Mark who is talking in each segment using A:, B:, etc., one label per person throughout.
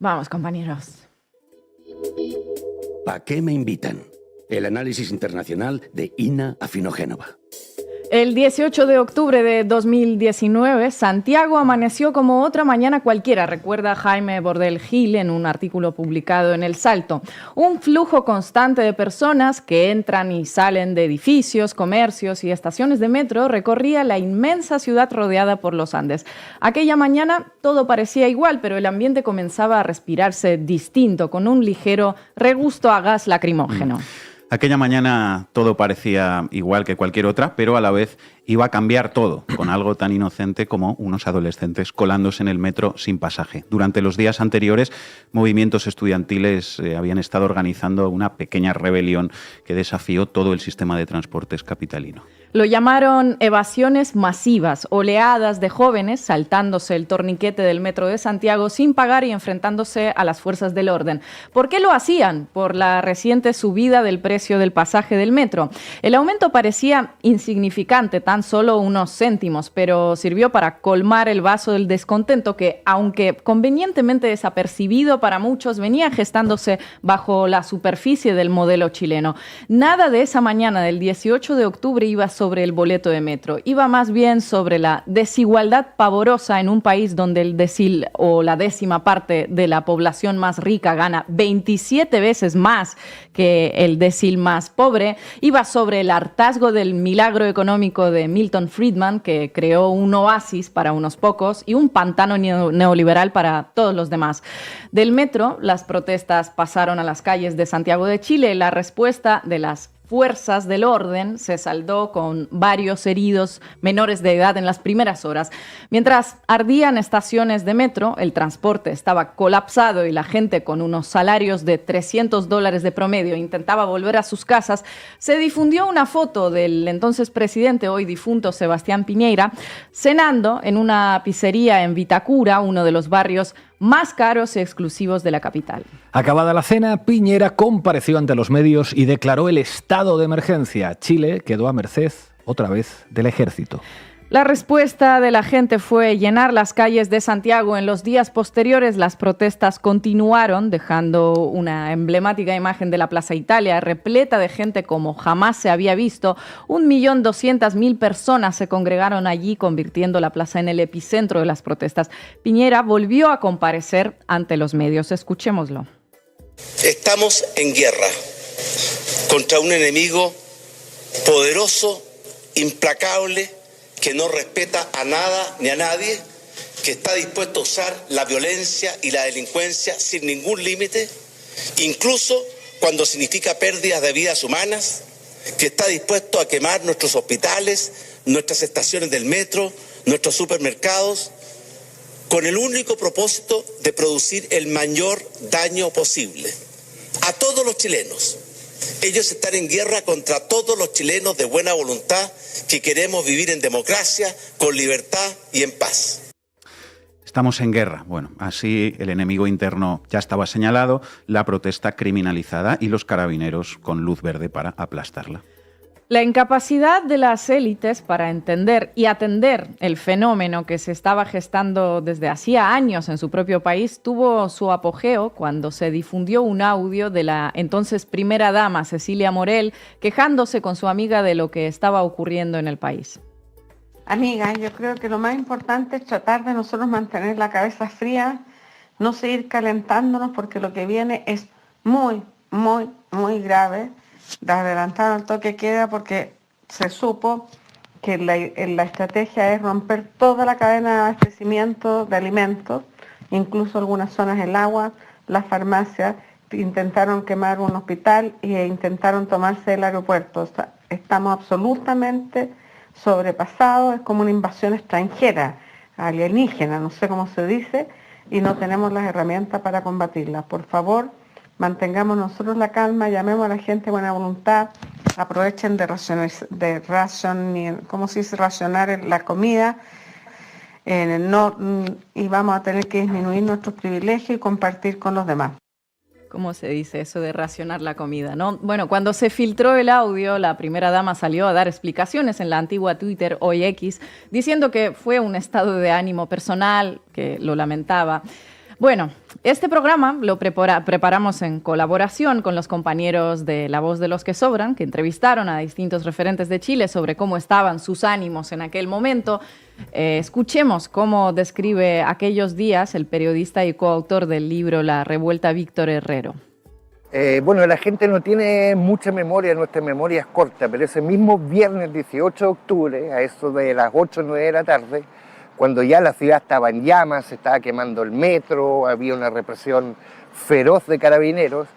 A: Vamos, compañeros.
B: ¿A qué me invitan? El análisis internacional de Ina Afinogénova.
A: El 18 de octubre de 2019, Santiago amaneció como otra mañana cualquiera, recuerda Jaime Bordel Gil en un artículo publicado en El Salto. Un flujo constante de personas que entran y salen de edificios, comercios y estaciones de metro recorría la inmensa ciudad rodeada por los Andes. Aquella mañana todo parecía igual, pero el ambiente comenzaba a respirarse distinto, con un ligero regusto a gas lacrimógeno.
C: Aquella mañana todo parecía igual que cualquier otra, pero a la vez iba a cambiar todo, con algo tan inocente como unos adolescentes colándose en el metro sin pasaje. Durante los días anteriores, movimientos estudiantiles habían estado organizando una pequeña rebelión que desafió todo el sistema de transportes capitalino.
A: Lo llamaron evasiones masivas, oleadas de jóvenes saltándose el torniquete del metro de Santiago sin pagar y enfrentándose a las fuerzas del orden. ¿Por qué lo hacían? Por la reciente subida del precio del pasaje del metro. El aumento parecía insignificante, tan solo unos céntimos, pero sirvió para colmar el vaso del descontento que, aunque convenientemente desapercibido para muchos, venía gestándose bajo la superficie del modelo chileno. Nada de esa mañana del 18 de octubre iba sobre el boleto de metro, iba más bien sobre la desigualdad pavorosa en un país donde el decil o la décima parte de la población más rica gana 27 veces más que el decil más pobre, iba sobre el hartazgo del milagro económico de Milton Friedman, que creó un oasis para unos pocos y un pantano neoliberal para todos los demás. Del metro, las protestas pasaron a las calles de Santiago de Chile. La respuesta de las fuerzas del orden se saldó con varios heridos menores de edad en las primeras horas. Mientras ardían estaciones de metro, el transporte estaba colapsado y la gente con unos salarios de $300 de promedio intentaba volver a sus casas, se difundió una foto del entonces presidente, hoy difunto Sebastián Piñera, cenando en una pizzería en Vitacura, uno de los barrios más caros y exclusivos de la capital.
D: Acabada la cena, Piñera compareció ante los medios y declaró el estado de emergencia. Chile quedó a merced, otra vez, del ejército.
A: La respuesta de la gente fue llenar las calles de Santiago. En los días posteriores, las protestas continuaron, dejando una emblemática imagen de la Plaza Italia, repleta de gente como jamás se había visto. 1.200.000 personas se congregaron allí, convirtiendo la plaza en el epicentro de las protestas. Piñera volvió a comparecer ante los medios. Escuchémoslo.
E: Estamos en guerra contra un enemigo poderoso, implacable, que no respeta a nada ni a nadie, que está dispuesto a usar la violencia y la delincuencia sin ningún límite, incluso cuando significa pérdidas de vidas humanas, que está dispuesto a quemar nuestros hospitales, nuestras estaciones del metro, nuestros supermercados, con el único propósito de producir el mayor daño posible a todos los chilenos. Ellos están en guerra contra todos los chilenos de buena voluntad que queremos vivir en democracia, con libertad y en paz.
C: Estamos en guerra. Bueno, así el enemigo interno ya estaba señalado, la protesta criminalizada y los carabineros con luz verde para aplastarla.
A: La incapacidad de las élites para entender y atender el fenómeno que se estaba gestando desde hacía años en su propio país tuvo su apogeo cuando se difundió un audio de la entonces primera dama Cecilia Morel quejándose con su amiga de lo que estaba ocurriendo en el país.
F: Amiga, yo creo que lo más importante es tratar de nosotros mantener la cabeza fría, no seguir calentándonos porque lo que viene es muy, muy, muy grave. Adelantaron el toque de queda porque se supo que la estrategia es romper toda la cadena de abastecimiento de alimentos, incluso algunas zonas del agua, las farmacias, intentaron quemar un hospital e intentaron tomarse el aeropuerto. O sea, estamos absolutamente sobrepasados, es como una invasión extranjera, alienígena, no sé cómo se dice, y no tenemos las herramientas para combatirla. Por favor, mantengamos nosotros la calma, llamemos a la gente de buena voluntad, aprovechen de racionar la comida, y vamos a tener que disminuir nuestros privilegios y compartir con los demás.
A: ¿Cómo se dice eso de racionar la comida, no? Bueno, cuando se filtró el audio, la primera dama salió a dar explicaciones en la antigua Twitter, hoy X, diciendo que fue un estado de ánimo personal, que lo lamentaba. Bueno, este programa lo preparamos en colaboración con los compañeros de La Voz de los que Sobran, que entrevistaron a distintos referentes de Chile sobre cómo estaban sus ánimos en aquel momento. Escuchemos cómo describe aquellos días el periodista y coautor del libro La Revuelta, Víctor Herrero.
G: Bueno, la gente no tiene mucha memoria, nuestra memoria es corta, pero ese mismo viernes 18 de octubre, a eso de las 8 o 9 de la tarde, cuando ya la ciudad estaba en llamas, se estaba quemando el metro, había una represión feroz de carabineros,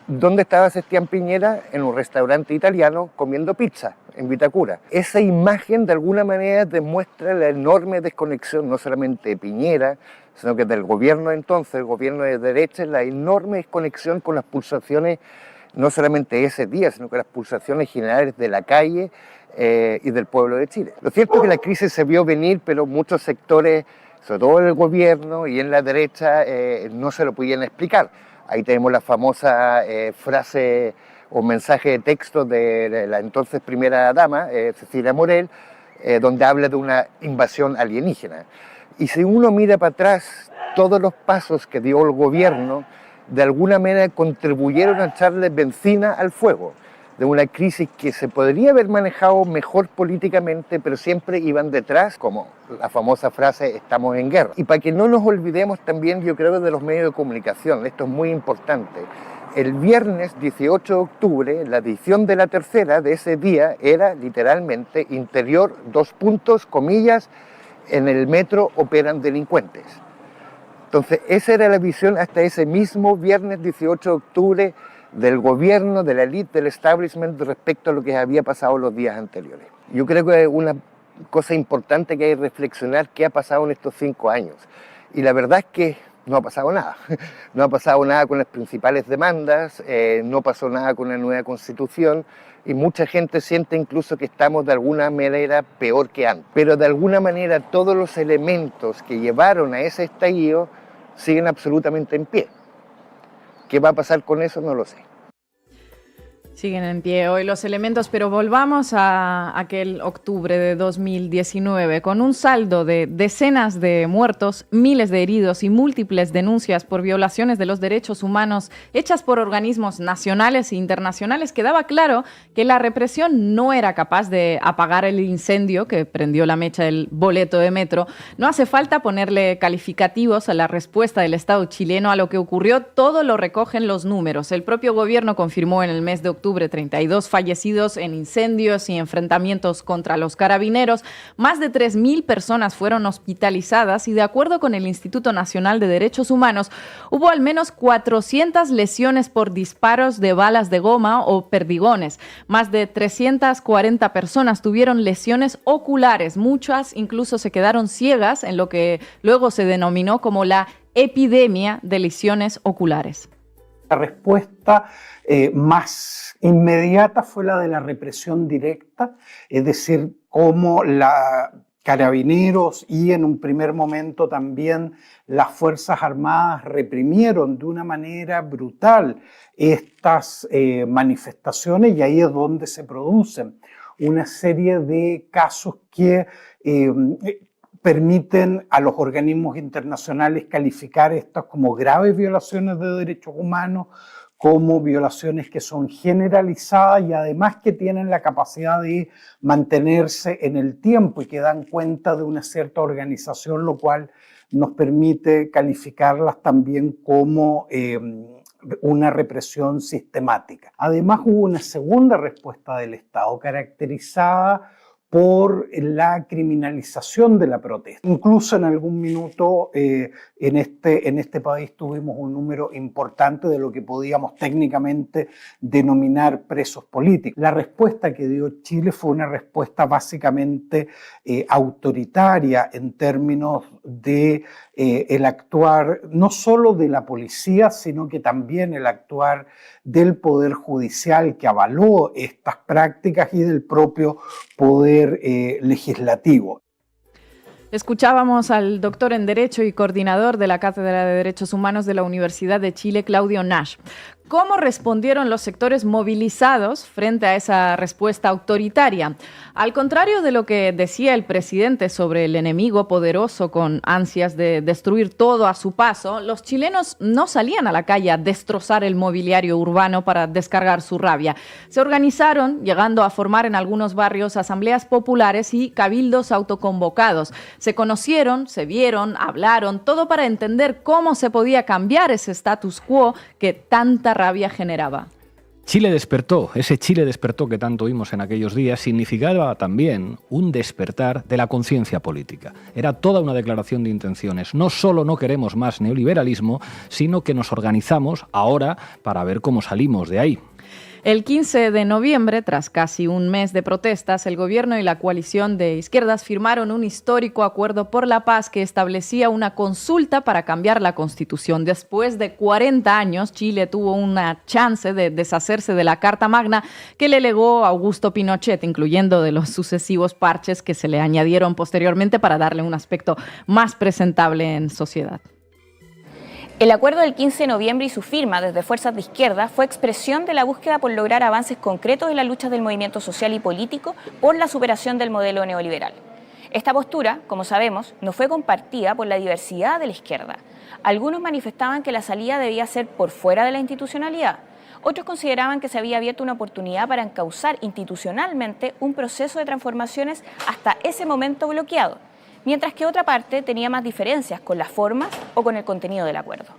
G: ¿dónde estaba Sebastián Piñera? En un restaurante italiano comiendo pizza en Vitacura. Esa imagen de alguna manera demuestra la enorme desconexión, no solamente de Piñera, sino que del gobierno entonces, el gobierno de derecha, la enorme desconexión con las pulsaciones, no solamente de ese día, sino que las pulsaciones generales de la calle y del pueblo de Chile. Lo cierto es que la crisis se vio venir, pero muchos sectores, sobre todo en el gobierno y en la derecha, no se lo podían explicar. Ahí tenemos la famosa frase o mensaje de texto de la entonces primera dama, Cecilia Morel, donde habla de una invasión alienígena. Y si uno mira para atrás, todos los pasos que dio el gobierno, de alguna manera contribuyeron a echarle benzina al fuego de una crisis que se podría haber manejado mejor políticamente, pero siempre iban detrás, como la famosa frase, estamos en guerra. Y para que no nos olvidemos también, yo creo, de los medios de comunicación, esto es muy importante. El viernes 18 de octubre, la edición de La Tercera de ese día era literalmente interior, comillas, en el metro operan delincuentes. Entonces, esa era la visión hasta ese mismo viernes 18 de octubre del gobierno, de la élite, del establishment respecto a lo que había pasado los días anteriores. Yo creo que es una cosa importante que hay que reflexionar qué ha pasado en estos 5 años. Y la verdad es que no ha pasado nada. No ha pasado nada con las principales demandas, no pasó nada con la nueva constitución y mucha gente siente incluso que estamos de alguna manera peor que antes. Pero de alguna manera todos los elementos que llevaron a ese estallido siguen absolutamente en pie. ¿Qué va a pasar con eso? No lo sé.
A: Siguen en pie hoy los elementos, pero volvamos a aquel octubre de 2019, con un saldo de decenas de muertos, miles de heridos y múltiples denuncias por violaciones de los derechos humanos hechas por organismos nacionales e internacionales. Quedaba claro que la represión no era capaz de apagar el incendio que prendió la mecha del boleto de metro. No hace falta ponerle calificativos a la respuesta del Estado chileno a lo que ocurrió, todo lo recogen los números. El propio gobierno confirmó en el mes de octubre 32 fallecidos en incendios y enfrentamientos contra los carabineros. Más de 3.000 personas fueron hospitalizadas y, de acuerdo con el Instituto Nacional de Derechos Humanos, hubo al menos 400 lesiones por disparos de balas de goma o perdigones. Más de 340 personas tuvieron lesiones oculares. Muchas incluso se quedaron ciegas en lo que luego se denominó como la epidemia de lesiones oculares.
H: La respuesta más inmediata fue la de la represión directa, es decir, cómo la Carabineros y en un primer momento también las Fuerzas Armadas reprimieron de una manera brutal estas manifestaciones, y ahí es donde se producen una serie de casos que permiten a los organismos internacionales calificar estas como graves violaciones de derechos humanos, como violaciones que son generalizadas y además que tienen la capacidad de mantenerse en el tiempo y que dan cuenta de una cierta organización, lo cual nos permite calificarlas también como una represión sistemática. Además, hubo una segunda respuesta del Estado caracterizada por la criminalización de la protesta. Incluso en algún minuto en este país tuvimos un número importante de lo que podíamos técnicamente denominar presos políticos. La respuesta que dio Chile fue una respuesta básicamente autoritaria en términos de el actuar no solo de la policía, sino que también el actuar del Poder Judicial que avaló estas prácticas y del propio Poder legislativo.
A: Escuchábamos al doctor en Derecho y coordinador de la Cátedra de Derechos Humanos de la Universidad de Chile, Claudio Nash. cómo respondieron los sectores movilizados frente a esa respuesta autoritaria. Al contrario de lo que decía el presidente sobre el enemigo poderoso con ansias de destruir todo a su paso, los chilenos no salían a la calle a destrozar el mobiliario urbano para descargar su rabia. Se organizaron, llegando a formar en algunos barrios asambleas populares y cabildos autoconvocados. Se conocieron, se vieron, hablaron, todo para entender cómo se podía cambiar ese status quo que tanta rabia generaba.
D: Chile despertó, ese Chile despertó que tanto oímos en aquellos días, significaba también un despertar de la conciencia política. Era toda una declaración de intenciones. No solo no queremos más neoliberalismo, sino que nos organizamos ahora para ver cómo salimos de ahí.
A: El 15 de noviembre, tras casi un mes de protestas, el gobierno y la coalición de izquierdas firmaron un histórico acuerdo por la paz que establecía una consulta para cambiar la Constitución. Después de 40 años, Chile tuvo una chance de deshacerse de la Carta Magna que le legó Augusto Pinochet, incluyendo de los sucesivos parches que se le añadieron posteriormente para darle un aspecto más presentable en sociedad.
I: El acuerdo del 15 de noviembre y su firma desde fuerzas de izquierda fue expresión de la búsqueda por lograr avances concretos en la lucha del movimiento social y político por la superación del modelo neoliberal. Esta postura, como sabemos, no fue compartida por la diversidad de la izquierda. Algunos manifestaban que la salida debía ser por fuera de la institucionalidad. Otros consideraban que se había abierto una oportunidad para encauzar institucionalmente un proceso de transformaciones hasta ese momento bloqueado, mientras que otra parte tenía más diferencias con las formas o con el contenido del acuerdo.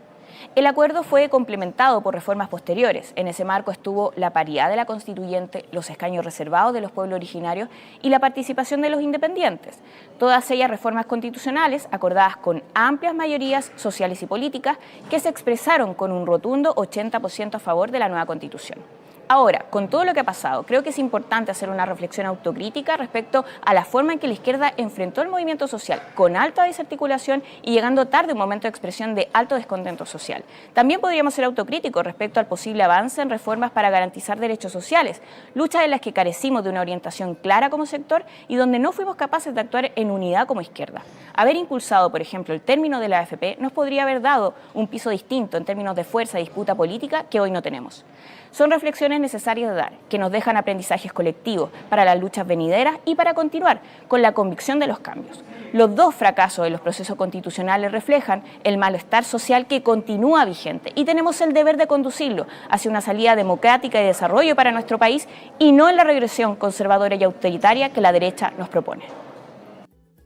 I: El acuerdo fue complementado por reformas posteriores. En ese marco estuvo la paridad de la constituyente, los escaños reservados de los pueblos originarios y la participación de los independientes. Todas ellas reformas constitucionales acordadas con amplias mayorías sociales y políticas que se expresaron con un rotundo 80% a favor de la nueva Constitución. Ahora, con todo lo que ha pasado, creo que es importante hacer una reflexión autocrítica respecto a la forma en que la izquierda enfrentó el movimiento social, con alta desarticulación y llegando tarde a un momento de expresión de alto descontento social. También podríamos ser autocríticos respecto al posible avance en reformas para garantizar derechos sociales, luchas en las que carecimos de una orientación clara como sector y donde no fuimos capaces de actuar en unidad como izquierda. Haber impulsado, por ejemplo, el término de la AFP nos podría haber dado un piso distinto en términos de fuerza y disputa política que hoy no tenemos. Son reflexiones necesarias de dar, que nos dejan aprendizajes colectivos para las luchas venideras y para continuar con la convicción de los cambios. Los dos fracasos de los procesos constitucionales reflejan el malestar social que continúa vigente y tenemos el deber de conducirlo hacia una salida democrática y desarrollo para nuestro país y no en la regresión conservadora y autoritaria que la derecha nos propone.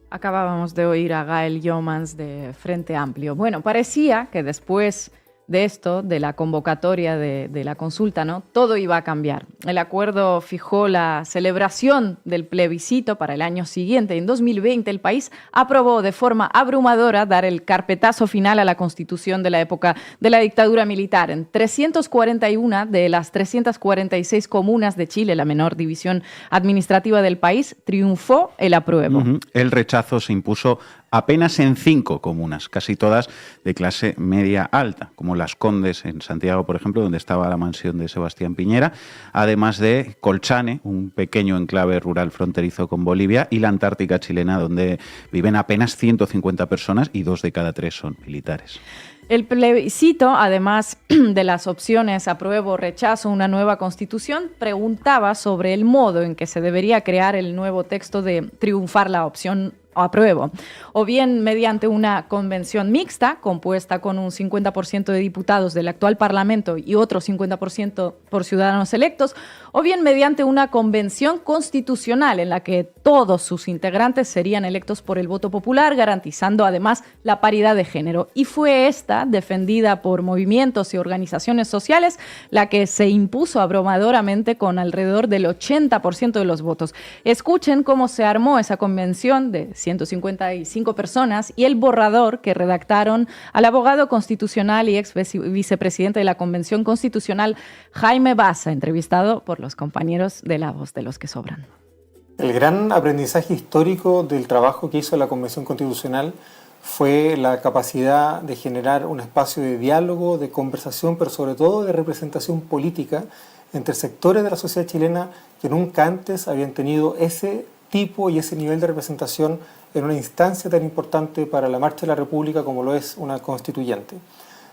A: Acabábamos de oír a Gael Jomans de Frente Amplio. Bueno, parecía que después de esto, de la convocatoria de la consulta, ¿no? Todo iba a cambiar. El acuerdo fijó la celebración del plebiscito para el año siguiente. En 2020 el país aprobó de forma abrumadora dar el carpetazo final a la Constitución de la época de la dictadura militar. En 341 de las 346 comunas de Chile, la menor división administrativa del país, triunfó el apruebo.
C: El rechazo se impuso apenas en 5 comunas, casi todas de clase media alta, como Las Condes en Santiago, por ejemplo, donde estaba la mansión de Sebastián Piñera, además de Colchane, un pequeño enclave rural fronterizo con Bolivia, y la Antártica chilena, donde viven apenas 150 personas y 2 de cada 3 son militares.
A: El plebiscito, además de las opciones apruebo, rechazo, una nueva constitución, preguntaba sobre el modo en que se debería crear el nuevo texto de triunfar la opción apruebo, o bien mediante una convención mixta compuesta con un 50% de diputados del actual Parlamento y otro 50% por ciudadanos electos, o bien mediante una convención constitucional en la que todos sus integrantes serían electos por el voto popular, garantizando además la paridad de género. Y fue esta, defendida por movimientos y organizaciones sociales, la que se impuso abrumadoramente con alrededor del 80% de los votos. Escuchen cómo se armó esa convención de 155 personas y el borrador que redactaron al abogado constitucional y ex vicepresidente de la Convención Constitucional, Jaime Baza, entrevistado por los compañeros de La Voz de los que Sobran.
J: El gran aprendizaje histórico del trabajo que hizo la Convención Constitucional fue la capacidad de generar un espacio de diálogo, de conversación, pero sobre todo de representación política entre sectores de la sociedad chilena que nunca antes habían tenido ese tipo y ese nivel de representación en una instancia tan importante para la marcha de la República como lo es una constituyente.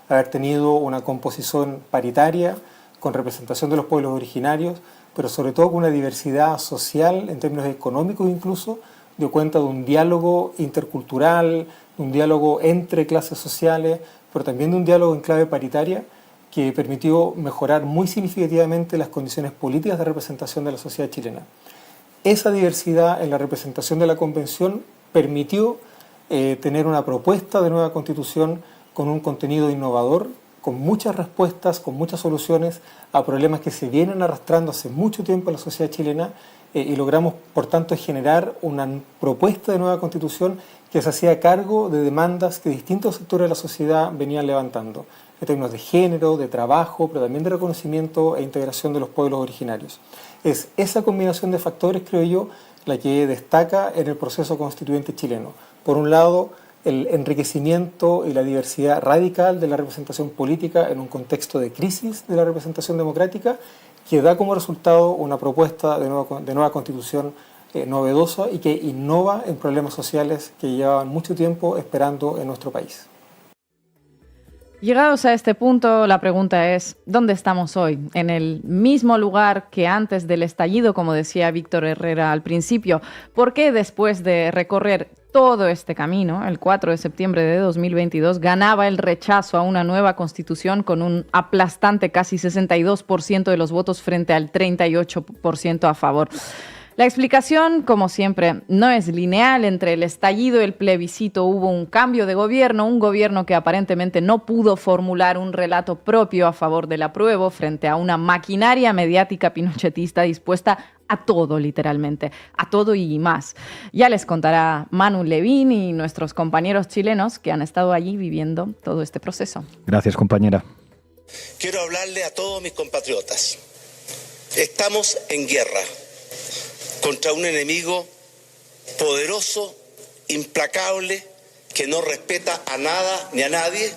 J: haber tenido una composición paritaria con representación de los pueblos originarios, pero sobre todo con una diversidad social en términos económicos incluso, dio cuenta de un diálogo intercultural, de un diálogo entre clases sociales, pero también de un diálogo en clave paritaria que permitió mejorar muy significativamente las condiciones políticas de representación de la sociedad chilena. Esa diversidad en la representación de la Convención permitió tener una propuesta de nueva Constitución con un contenido innovador, con muchas respuestas, con muchas soluciones a problemas que se vienen arrastrando hace mucho tiempo en la sociedad chilena, y logramos, por tanto, generar una propuesta de nueva Constitución que se hacía cargo de demandas que distintos sectores de la sociedad venían levantando, en términos de género, de trabajo, pero también de reconocimiento e integración de los pueblos originarios. Es esa combinación de factores, creo yo, la que destaca en el proceso constituyente chileno. Por un lado, el enriquecimiento y la diversidad radical de la representación política en un contexto de crisis de la representación democrática, que da como resultado una propuesta de nueva Constitución novedosa y que innova en problemas sociales que llevaban mucho tiempo esperando en nuestro país.
A: Llegados a este punto, la pregunta es, ¿dónde estamos hoy? ¿En el mismo lugar que antes del estallido, como decía Víctor Herrera al principio? ¿Por qué después de recorrer todo este camino, el 4 de septiembre de 2022, ganaba el rechazo a una nueva constitución con un aplastante casi 62% de los votos frente al 38% a favor? La explicación, como siempre, no es lineal. Entre el estallido y el plebiscito hubo un cambio de gobierno, un gobierno que aparentemente no pudo formular un relato propio a favor del apruebo frente a una maquinaria mediática pinochetista dispuesta a todo, literalmente, a todo y más. Ya les contará Manu Levín y nuestros compañeros chilenos que han estado allí viviendo todo este proceso.
D: Gracias, compañera.
E: Quiero hablarle a todos mis compatriotas. Estamos en guerra contra un enemigo poderoso, implacable, que no respeta a nada ni a nadie